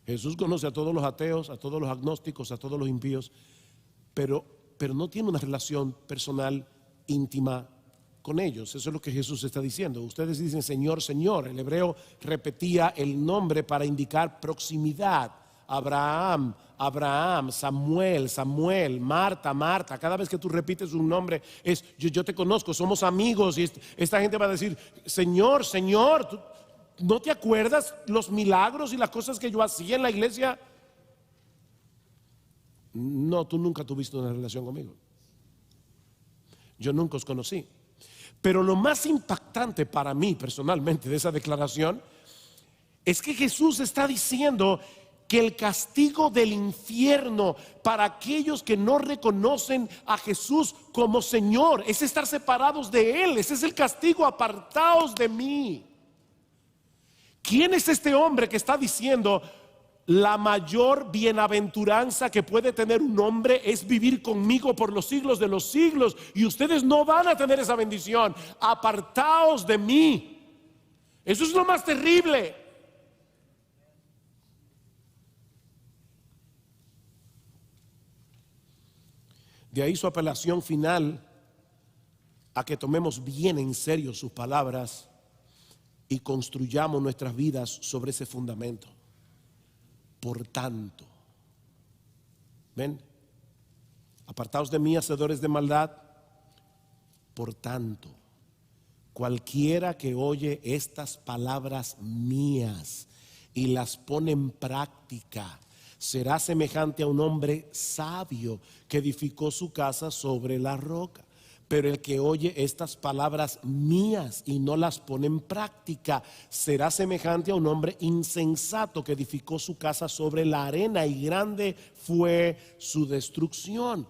Jesús conoce a todos los ateos, a todos los agnósticos, a todos los impíos, pero no tiene una relación personal íntima con ellos. Eso es lo que Jesús está diciendo. Ustedes dicen Señor, Señor. El hebreo repetía el nombre para indicar proximidad. Abraham, Abraham, Samuel, Samuel, Marta, Marta. Cada vez que tú repites un nombre es yo te conozco, somos amigos. Y esta gente va a decir, Señor, Señor, ¿tú no te acuerdas los milagros y las cosas que yo hacía en la iglesia? No, tú nunca tuviste una relación conmigo. Yo nunca os conocí. Pero lo más impactante para mí personalmente de esa declaración es que Jesús está diciendo que el castigo del infierno para aquellos que no reconocen a Jesús como Señor es estar separados de Él. Ese es el castigo, apartaos de mí. ¿Quién es este hombre que está diciendo la mayor bienaventuranza que puede tener un hombre es vivir conmigo por los siglos de los siglos, y ustedes no van a tener esa bendición? Apartaos de mí. Eso es lo más terrible. De ahí su apelación final a que tomemos bien en serio sus palabras y construyamos nuestras vidas sobre ese fundamento. Por tanto, ven, apartaos de mí, hacedores de maldad. Por tanto, cualquiera que oye estas palabras mías y las pone en práctica será semejante a un hombre sabio que edificó su casa sobre la roca. Pero el que oye estas palabras mías y no las pone en práctica será semejante a un hombre insensato que edificó su casa sobre la arena, y grande fue su destrucción.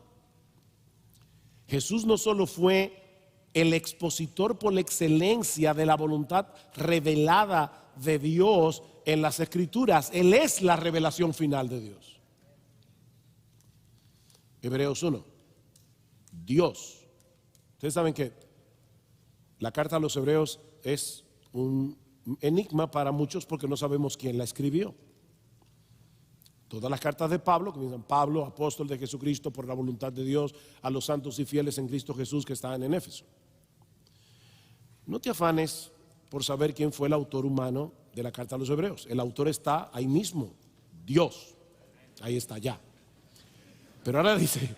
Jesús no solo fue el expositor por la excelencia de la voluntad revelada de Dios en las Escrituras, Él es la revelación final de Dios. Hebreos 1. Dios. Ustedes saben que la carta a los Hebreos es un enigma para muchos porque no sabemos quién la escribió. Todas las cartas de Pablo comienzan: Pablo, apóstol de Jesucristo por la voluntad de Dios, a los santos y fieles en Cristo Jesús que estaban en Éfeso. No te afanes por saber quién fue el autor humano de la carta a los Hebreos. El autor está ahí mismo, Dios. Ahí está ya. Pero ahora dice: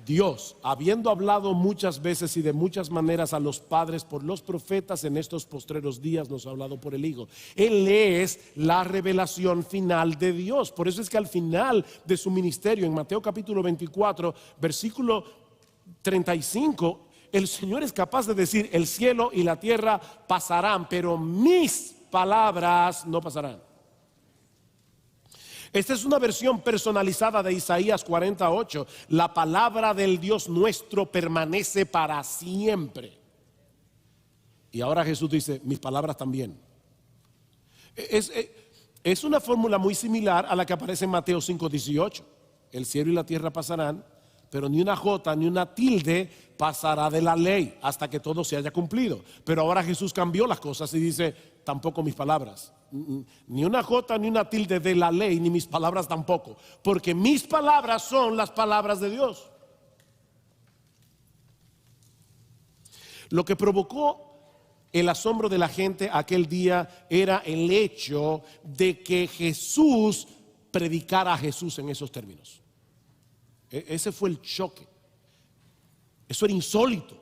Dios, habiendo hablado muchas veces y de muchas maneras a los padres por los profetas, en estos postreros días nos ha hablado por el Hijo. Él es la revelación final de Dios. Por eso es que al final de su ministerio, en Mateo capítulo 24, versículo 35, el Señor es capaz de decir: el cielo y la tierra pasarán, pero mis palabras no pasarán. Esta es una versión personalizada de Isaías 48. La palabra del Dios nuestro permanece para siempre. Y ahora Jesús dice: mis palabras también. Es una fórmula muy similar a la que aparece en Mateo 5:18. El cielo y la tierra pasarán, pero ni una jota ni una tilde pasará de la ley hasta que todo se haya cumplido. Pero ahora Jesús cambió las cosas y dice: tampoco mis palabras. Ni una jota ni una tilde de la ley, ni mis palabras tampoco, porque mis palabras son las palabras de Dios. Lo que provocó el asombro de la gente aquel día era el hecho de que Jesús predicara a Jesús en esos términos. Ese fue el choque. Eso era insólito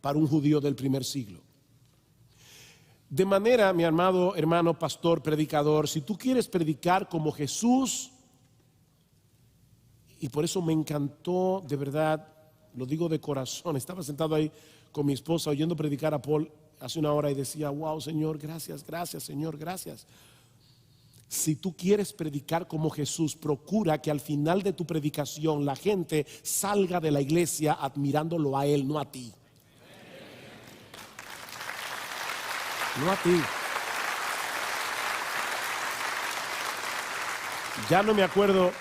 para un judío del primer siglo. De manera, mi amado hermano, pastor, predicador, si tú quieres predicar como Jesús, y por eso me encantó, de verdad, lo digo de corazón, estaba sentado ahí con mi esposa oyendo predicar a Paul hace una hora y decía: wow, Señor, gracias, gracias, Señor, gracias. Si tú quieres predicar como Jesús, procura que al final de tu predicación la gente salga de la iglesia admirándolo a Él, no a ti. No a ti. Ya no me acuerdo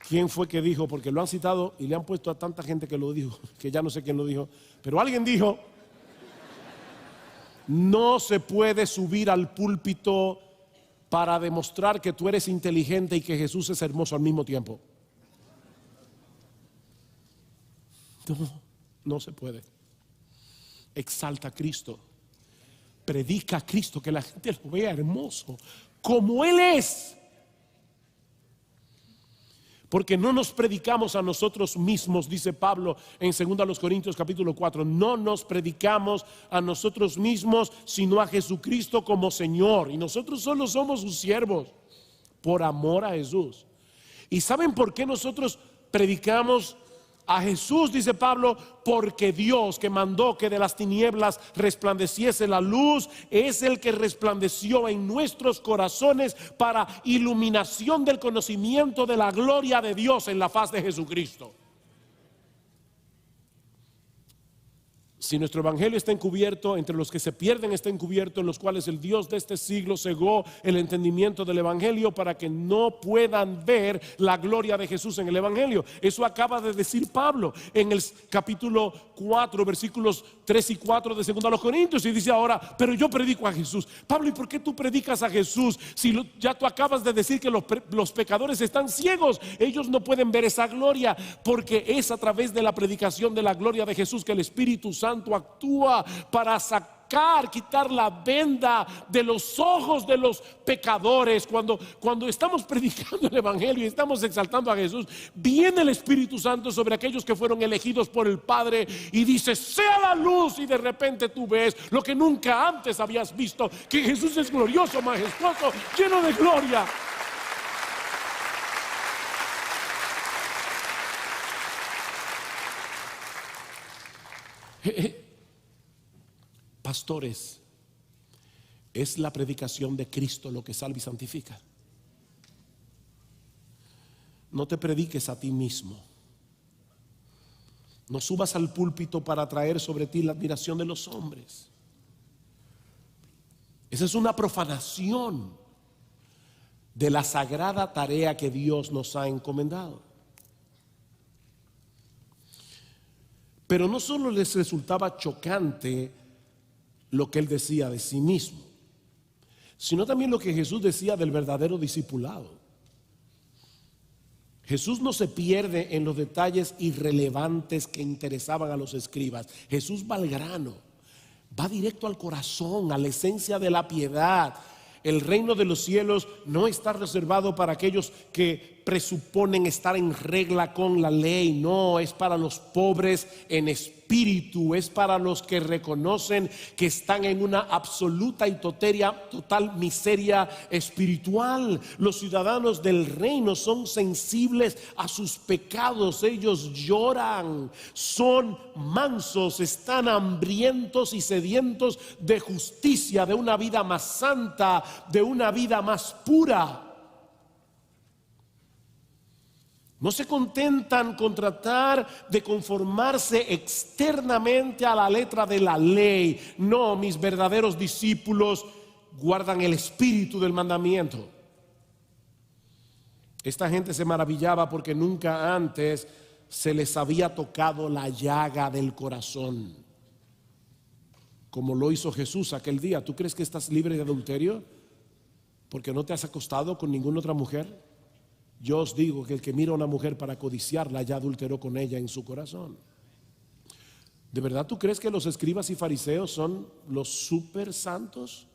quién fue que dijo, porque lo han citado y le han puesto a tanta gente que lo dijo, que ya no sé quién lo dijo, pero alguien dijo: no se puede subir al púlpito para demostrar que tú eres inteligente y que Jesús es hermoso al mismo tiempo. No se puede. Exalta a Cristo. Predica a Cristo, que la gente lo vea hermoso como Él es, Porque no nos predicamos a nosotros mismos, dice Pablo en 2 Corintios capítulo 4. No nos predicamos a nosotros mismos, sino a Jesucristo como Señor. Y nosotros solo somos sus siervos por amor a Jesús. ¿Y saben por qué nosotros predicamos a Jesús? Dice Pablo, porque Dios, que mandó que de las tinieblas resplandeciese la luz, es el que resplandeció en nuestros corazones para iluminación del conocimiento de la gloria de Dios en la faz de Jesucristo. Si nuestro evangelio está encubierto, entre los que se pierden está encubierto, en los cuales el Dios de este siglo cegó el entendimiento del evangelio para que no puedan ver la gloria de Jesús en el evangelio. Eso acaba de decir Pablo en el capítulo 4, versículos 3 y 4 de 2 Corintios, y dice ahora, pero yo predico a Jesús. Pablo, ¿y por qué tú predicas a Jesús si ya tú acabas de decir que los pecadores están ciegos? Ellos no pueden ver esa gloria, porque es a través de la predicación de la gloria de Jesús que el Espíritu Santo actúa para quitar la venda de los ojos de los pecadores. Cuando estamos predicando el evangelio y estamos exaltando a Jesús, viene el Espíritu Santo sobre aquellos que fueron elegidos por el Padre y dice, sea la luz, y de repente tú ves lo que nunca antes habías visto, que Jesús es glorioso, majestuoso, lleno de gloria. Pastores, es la predicación de Cristo lo que salva y santifica. No te prediques a ti mismo. No subas al púlpito para traer sobre ti la admiración de los hombres. Esa es una profanación de la sagrada tarea que Dios nos ha encomendado. Pero no solo les resultaba chocante lo que él decía de sí mismo, sino también lo que Jesús decía del verdadero discipulado. Jesús no se pierde en los detalles irrelevantes que interesaban a los escribas. Jesús va al grano, va directo al corazón, a la esencia de la piedad. El reino de los cielos no está reservado para aquellos que presuponen estar en regla con la ley. No, es para los pobres en espíritu, es para los que reconocen que están en una absoluta y total miseria espiritual. Los ciudadanos del reino son sensibles a sus pecados, ellos lloran, son mansos, están hambrientos y sedientos de justicia, de una vida más santa, de una vida más pura. No se contentan con tratar de conformarse externamente a la letra de la ley. No, mis verdaderos discípulos guardan el espíritu del mandamiento. Esta gente se maravillaba porque nunca antes se les había tocado la llaga del corazón, como lo hizo Jesús aquel día. ¿Tú crees que estás libre de adulterio porque no te has acostado con ninguna otra mujer? Yo os digo que el que mira a una mujer para codiciarla ya adulteró con ella en su corazón. ¿De verdad tú crees que los escribas y fariseos son los super santos?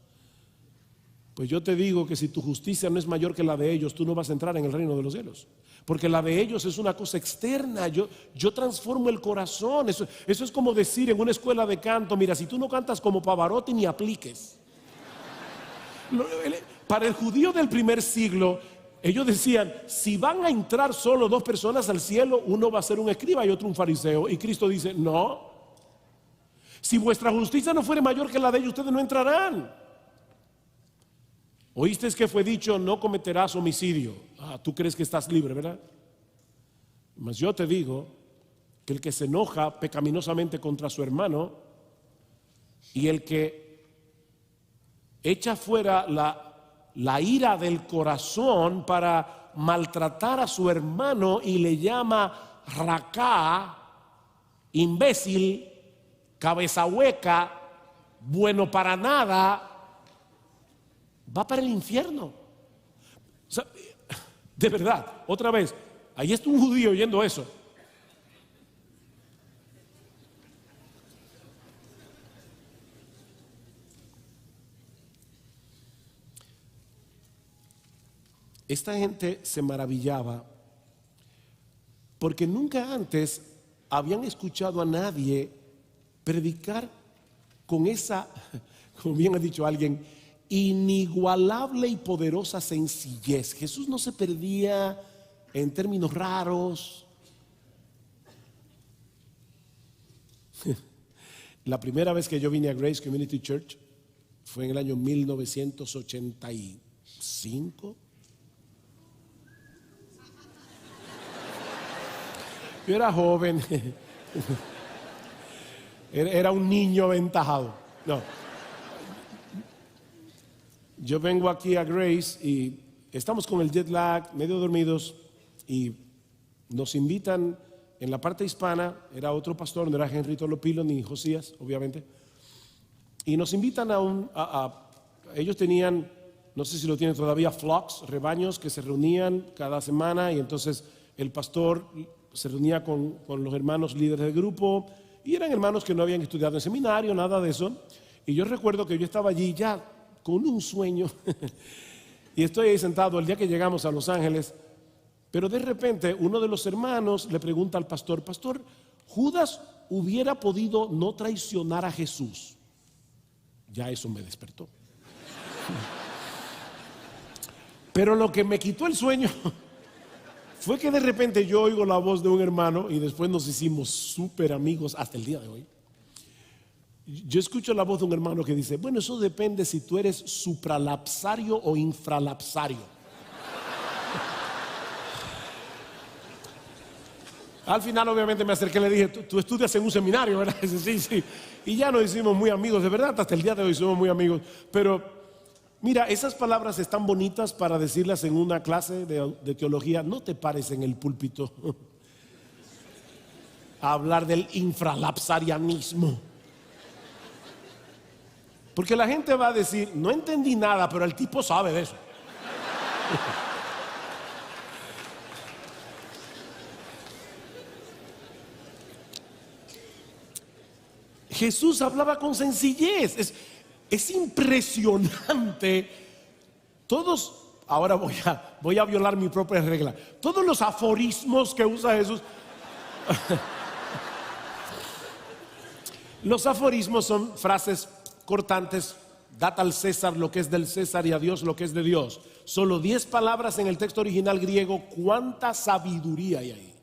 Pues yo te digo que si tu justicia no es mayor que la de ellos, tú no vas a entrar en el reino de los cielos. Porque la de ellos es una cosa externa. Yo transformo el corazón. Eso es como decir en una escuela de canto, mira, si tú no cantas como Pavarotti, ni apliques. Para el judío del primer siglo, ellos decían, si van a entrar solo dos personas al cielo, uno va a ser un escriba y otro un fariseo. Y Cristo dice, no, si vuestra justicia no fuere mayor que la de ellos, ustedes no entrarán. Oíste que fue dicho, no cometerás homicidio. Tú crees que estás libre, ¿verdad? Mas yo te digo que el que se enoja pecaminosamente contra su hermano y el que echa fuera la ira del corazón para maltratar a su hermano y le llama racá, imbécil, cabeza hueca, bueno para nada, va para el infierno. O sea, de verdad, otra vez, ahí está un judío oyendo eso. Esta gente se maravillaba porque nunca antes habían escuchado a nadie predicar con esa, como bien ha dicho alguien, inigualable y poderosa sencillez. Jesús no se perdía en términos raros. La primera vez que yo vine a Grace Community Church fue en el año 1985. Yo era joven, era un niño aventajado. No. Yo vengo aquí a Grace y estamos con el jet lag, medio dormidos, y nos invitan en la parte hispana. Era otro pastor, no era Henry Tolopilo ni Josías, obviamente. Y nos invitan ellos tenían, no sé si lo tienen todavía, flocks, rebaños que se reunían cada semana, y entonces el pastor se reunía con los hermanos líderes del grupo, y eran hermanos que no habían estudiado en seminario, nada de eso. Y yo recuerdo que yo estaba allí ya con un sueño y estoy ahí sentado el día que llegamos a Los Ángeles, pero de repente uno de los hermanos le pregunta al pastor: pastor, ¿Judas hubiera podido no traicionar a Jesús? Ya eso me despertó. Pero lo que me quitó el sueño fue que de repente yo oigo la voz de un hermano, y después nos hicimos súper amigos hasta el día de hoy. Yo escucho la voz de un hermano que dice: bueno, eso depende si tú eres supralapsario o infralapsario. Al final obviamente me acerqué y le dije: tú estudias en un seminario, ¿verdad? Dice: sí, sí. Y ya nos hicimos muy amigos, de verdad, hasta el día de hoy somos muy amigos. Pero mira, esas palabras están bonitas para decirlas en una clase de teología. No te pares en el púlpito a hablar del infralapsarianismo, porque la gente va a decir: no entendí nada, pero el tipo sabe de eso. Jesús hablaba con sencillez. Es impresionante. Ahora voy a violar mi propia regla. Todos los aforismos que usa Jesús. Los aforismos son frases cortantes: dad al César lo que es del César y a Dios lo que es de Dios. Solo 10 palabras en el texto original griego. ¿Cuánta sabiduría hay ahí?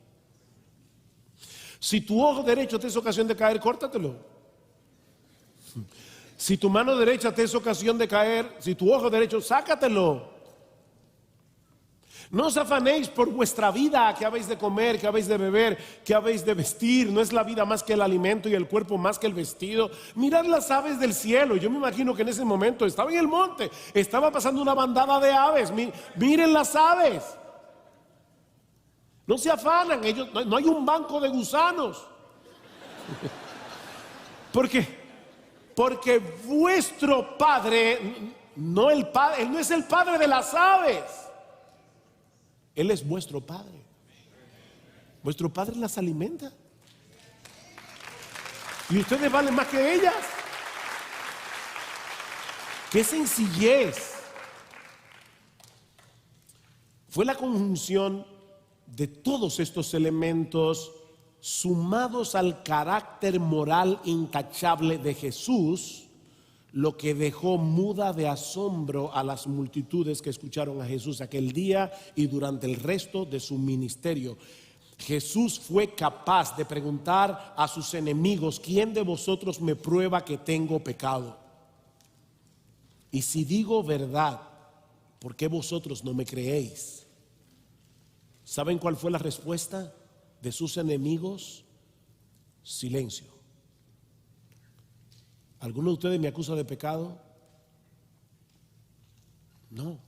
Si tu ojo derecho te es ocasión de caer, córtatelo. Si tu mano derecha te es ocasión de caer, si tu ojo derecho, sácatelo. No os afanéis por vuestra vida, que habéis de comer, que habéis de beber, que habéis de vestir. No es la vida más que el alimento y el cuerpo más que el vestido. Mirad las aves del cielo. Yo me imagino que en ese momento estaba en el monte, estaba pasando una bandada de aves. Miren las aves. No se afanan, no hay un banco de gusanos. Porque vuestro Padre, Él no es el Padre de las aves. Él es vuestro Padre. Vuestro Padre las alimenta. Y ustedes valen más que ellas. ¡Qué sencillez! Fue la conjunción de todos estos elementos, sumados al carácter moral intachable de Jesús, lo que dejó muda de asombro a las multitudes que escucharon a Jesús aquel día y durante el resto de su ministerio. Jesús fue capaz de preguntar a sus enemigos: ¿quién de vosotros me prueba que tengo pecado? Y si digo verdad, ¿por qué vosotros no me creéis? ¿Saben cuál fue la respuesta de sus enemigos? Silencio. ¿Alguno de ustedes me acusa de pecado? No.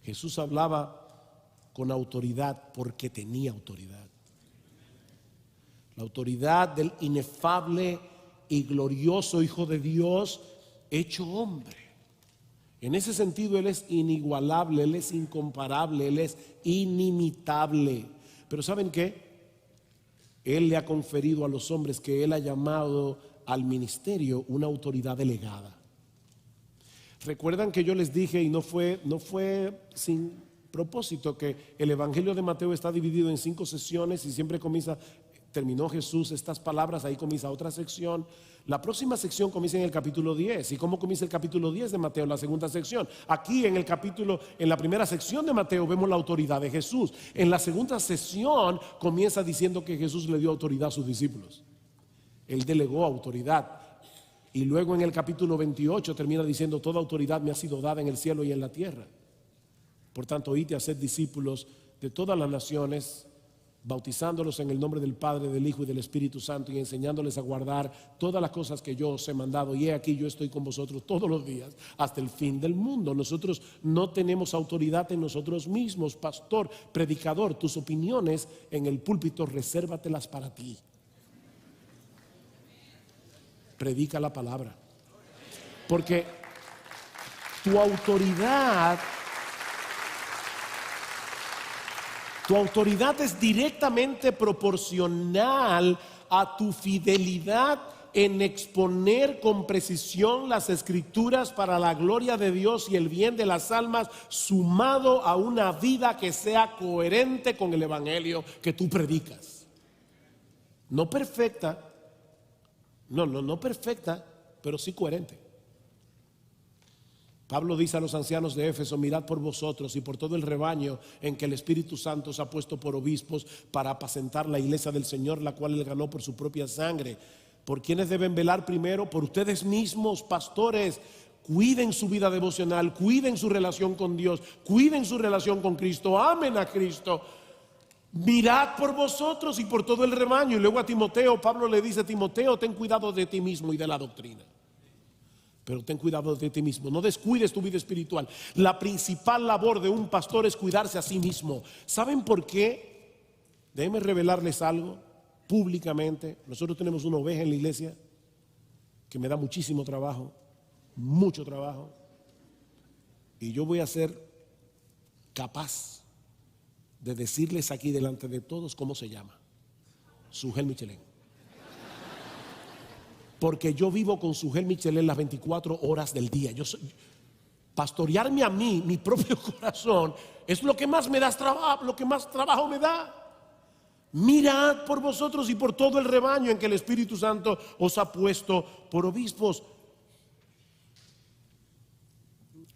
Jesús hablaba con autoridad porque tenía autoridad. La autoridad del inefable y glorioso Hijo de Dios hecho hombre. En ese sentido Él es inigualable, Él es incomparable, Él es inimitable. Pero ¿saben qué? Él le ha conferido a los hombres que Él ha llamado al ministerio una autoridad delegada. Recuerdan que yo les dije, y no fue sin propósito que el Evangelio de Mateo está dividido en 5 sesiones y siempre terminó Jesús estas palabras, ahí comienza otra sección. La próxima sección comienza en el capítulo 10. ¿Y cómo comienza el capítulo 10 de Mateo? La segunda sección. Aquí en la primera sección de Mateo vemos la autoridad de Jesús. En la segunda sección comienza diciendo que Jesús le dio autoridad a sus discípulos. Él delegó autoridad. Y luego en el capítulo 28 termina diciendo: toda autoridad me ha sido dada en el cielo y en la tierra. Por tanto, id a ser discípulos de todas las naciones, bautizándolos en el nombre del Padre, del Hijo y del Espíritu Santo, y enseñándoles a guardar todas las cosas que yo os he mandado. Y he aquí, yo estoy con vosotros todos los días hasta el fin del mundo. Nosotros no tenemos autoridad en nosotros mismos. Pastor, predicador, tus opiniones en el púlpito, resérvatelas para ti. Predica la palabra, porque tu autoridad es directamente proporcional a tu fidelidad en exponer con precisión las escrituras para la gloria de Dios y el bien de las almas, sumado a una vida que sea coherente con el evangelio que tú predicas. No perfecta, no perfecta, pero sí coherente. Pablo dice a los ancianos de Éfeso: mirad por vosotros y por todo el rebaño en que el Espíritu Santo os ha puesto por obispos para apacentar la iglesia del Señor, la cual él ganó por su propia sangre. ¿Por quiénes deben velar primero? Por ustedes mismos, pastores. Cuiden su vida devocional, cuiden su relación con Dios, cuiden su relación con Cristo, amen a Cristo. Mirad por vosotros y por todo el rebaño. Y luego a Timoteo, Pablo le dice: Timoteo, ten cuidado de ti mismo y de la doctrina. Pero ten cuidado de ti mismo, no descuides tu vida espiritual. La principal labor de un pastor es cuidarse a sí mismo. ¿Saben por qué? Déjenme revelarles algo públicamente. Nosotros tenemos una oveja en la iglesia que me da muchísimo trabajo, mucho trabajo. Y yo voy a ser capaz de decirles aquí delante de todos cómo se llama: Sugel Michelén. Porque yo vivo con Sugel Michelén las 24 horas del día. Pastorearme a mí, mi propio corazón, es lo que más me da trabajo, lo que más trabajo me da. Mirad por vosotros y por todo el rebaño en que el Espíritu Santo os ha puesto por obispos.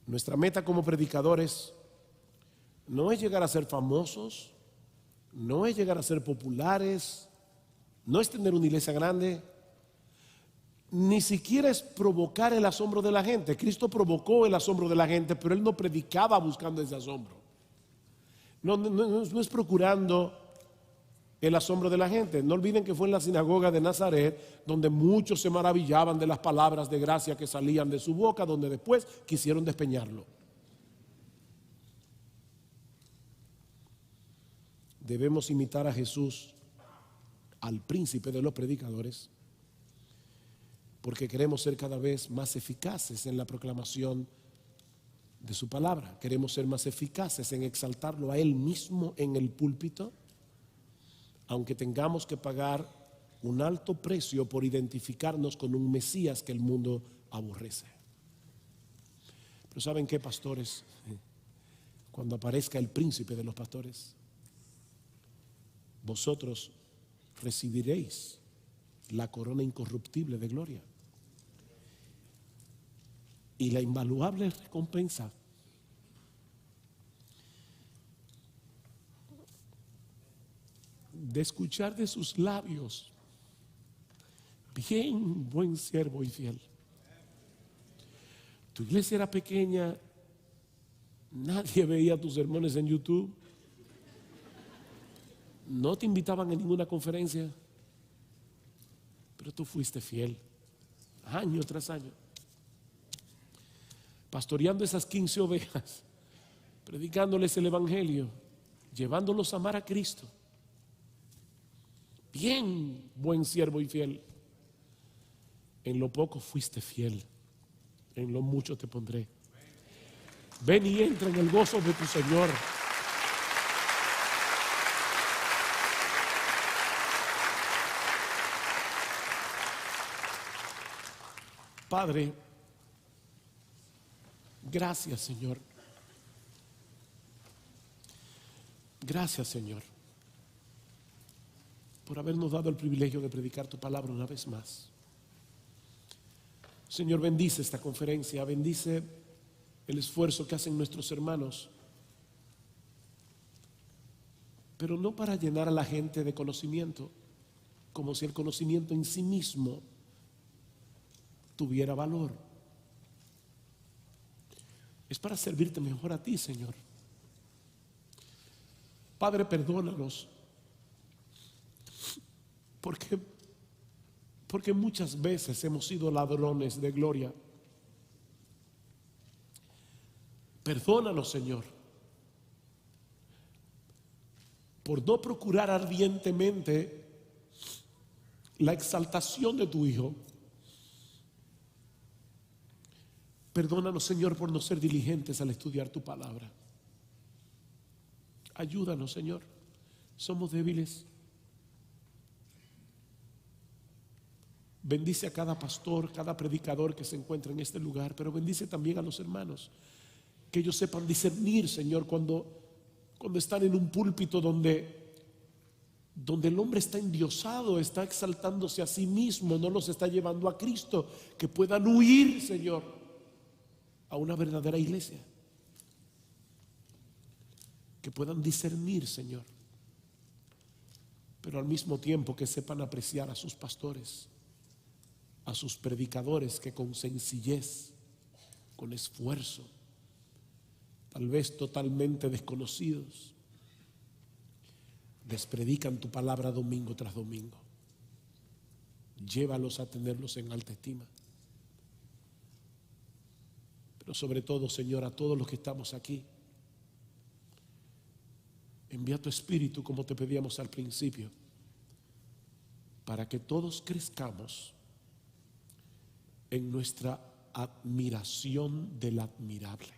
Nuestra meta como predicadores no es llegar a ser famosos, no es llegar a ser populares, no es tener una iglesia grande, ni siquiera es provocar el asombro de la gente. Cristo provocó el asombro de la gente, pero él no predicaba buscando ese asombro. No es procurando el asombro de la gente. No olviden que fue en la sinagoga de Nazaret donde muchos se maravillaban de las palabras de gracia que salían de su boca, donde después quisieron despeñarlo. Debemos imitar a Jesús, al príncipe de los predicadores, porque queremos ser cada vez más eficaces en la proclamación de su palabra. Queremos ser más eficaces en exaltarlo a Él mismo en el púlpito, aunque tengamos que pagar un alto precio por identificarnos con un Mesías que el mundo aborrece. Pero ¿saben qué, pastores? Cuando aparezca el príncipe de los pastores, vosotros recibiréis la corona incorruptible de gloria y la invaluable recompensa de escuchar de sus labios: bien, buen siervo y fiel. Tu iglesia era pequeña, nadie veía tus sermones en YouTube, no te invitaban a ninguna conferencia, pero tú fuiste fiel año tras año, pastoreando esas 15 ovejas, predicándoles el evangelio, llevándolos a amar a Cristo. Bien, buen siervo y fiel. En lo poco fuiste fiel, en lo mucho te pondré. Ven y entra en el gozo de tu Señor. Padre, gracias, Señor, Gracias, Señor, por habernos dado el privilegio de predicar tu palabra una vez más. Señor, bendice esta conferencia, bendice el esfuerzo que hacen nuestros hermanos, pero no para llenar a la gente de conocimiento, como si el conocimiento en sí mismo tuviera valor. Es para servirte mejor a ti, Señor. Padre, perdónanos, porque muchas veces hemos sido ladrones de gloria. Perdónanos, Señor, por no procurar ardientemente la exaltación de tu Hijo. Perdónanos, Señor, por no ser diligentes al estudiar tu palabra. Ayúdanos, Señor. Somos débiles. Bendice a cada pastor, cada predicador que se encuentra en este lugar, pero bendice también a los hermanos, que ellos sepan discernir, Señor, cuando están en un púlpito donde el hombre está endiosado, está exaltándose a sí mismo, no los está llevando a Cristo, que puedan huir, Señor, a una verdadera iglesia, que puedan discernir, Señor, pero al mismo tiempo que sepan apreciar a sus pastores, a sus predicadores, que con sencillez, con esfuerzo, tal vez totalmente desconocidos, les predican tu palabra domingo tras domingo. Llévalos a tenerlos en alta estima. Pero sobre todo, Señor, a todos los que estamos aquí, envía tu Espíritu, como te pedíamos al principio, para que todos crezcamos en nuestra admiración del admirable,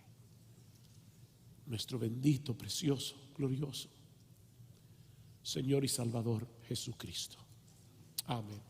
nuestro bendito, precioso, glorioso Señor y Salvador Jesucristo. Amén.